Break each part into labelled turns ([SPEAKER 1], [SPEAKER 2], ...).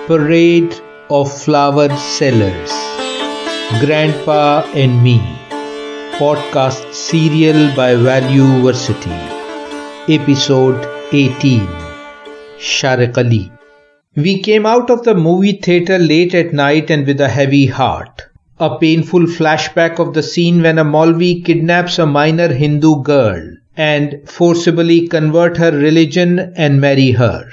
[SPEAKER 1] Parade of Flower Sellers, Grandpa and Me, podcast serial by Valueversity, Episode 18, Shariq Ali. We came out of the movie theatre late at night and with a heavy heart. A painful flashback of the scene when a Maulvi kidnaps a minor Hindu girl and forcibly convert her religion and marry her.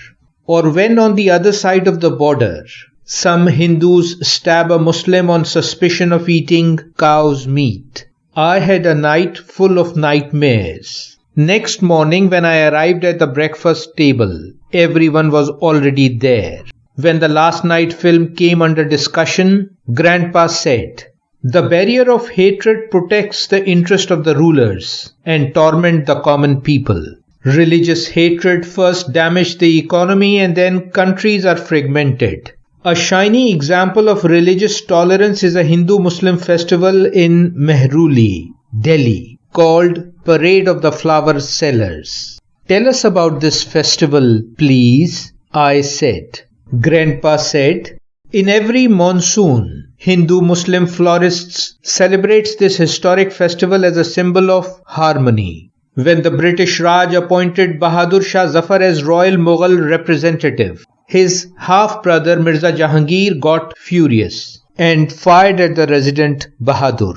[SPEAKER 1] Or when on the other side of the border, some Hindus stab a Muslim on suspicion of eating cow's meat. I had a night full of nightmares. Next morning when I arrived at the breakfast table, everyone was already there. When the last night film came under discussion, Grandpa said, "The barrier of hatred protects the interest of the rulers and torment the common people. Religious hatred first damaged the economy and then countries are fragmented." A shiny example of religious tolerance is a Hindu-Muslim festival in Mehrauli, Delhi, called Parade of the Flower Sellers. "Tell us about this festival, please," I said. Grandpa said, "In every monsoon, Hindu-Muslim florists celebrates this historic festival as a symbol of harmony. When the British Raj appointed Bahadur Shah Zafar as royal Mughal representative, his half-brother Mirza Jahangir got furious and fired at the resident Bahadur.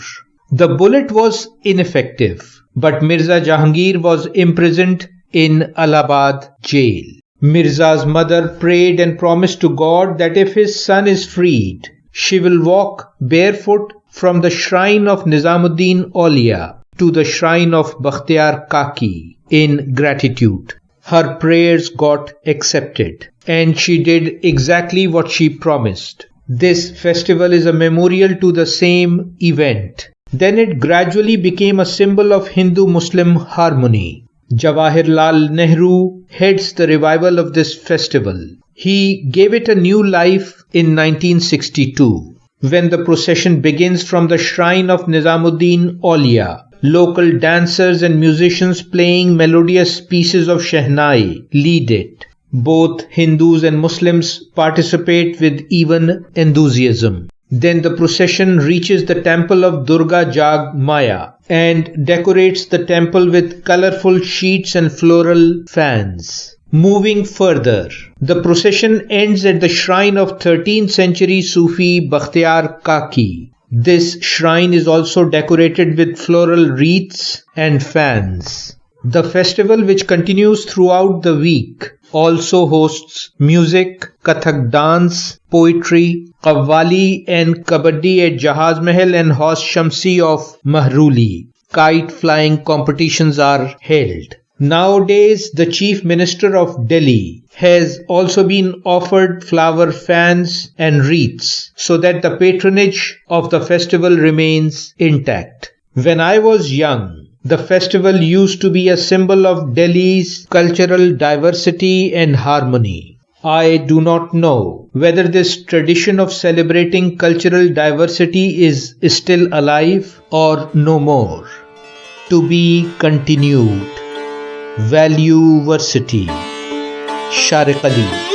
[SPEAKER 1] The bullet was ineffective, but Mirza Jahangir was imprisoned in Allahabad jail. Mirza's mother prayed and promised to God that if his son is freed, she will walk barefoot from the shrine of Nizamuddin Aulia to the shrine of Bakhtiyar Kaki in gratitude. Her prayers got accepted, and she did exactly what she promised. This festival is a memorial to the same event. Then it gradually became a symbol of Hindu-Muslim harmony. Jawaharlal Nehru heads the revival of this festival. He gave it a new life in 1962. When the procession begins from the shrine of Nizamuddin Aulia, local dancers and musicians playing melodious pieces of Shehnai lead it. Both Hindus and Muslims participate with even enthusiasm. Then the procession reaches the temple of Durga Jag Maya and decorates the temple with colorful sheets and floral fans. Moving further, the procession ends at the shrine of 13th century Sufi Bakhtiyar Kaki. This shrine is also decorated with floral wreaths and fans. The festival, which continues throughout the week, also hosts music, Kathak dance, poetry, Qawwali and Kabaddi at Jahaz Mahal and Haus Shamsi of Mehrauli. Kite flying competitions are held. Nowadays, the Chief Minister of Delhi has also been offered flower fans and wreaths so that the patronage of the festival remains intact. When I was young, the festival used to be a symbol of Delhi's cultural diversity and harmony. I do not know whether this tradition of celebrating cultural diversity is still alive or no more. To be continued. Valueversity, Shariq Ali.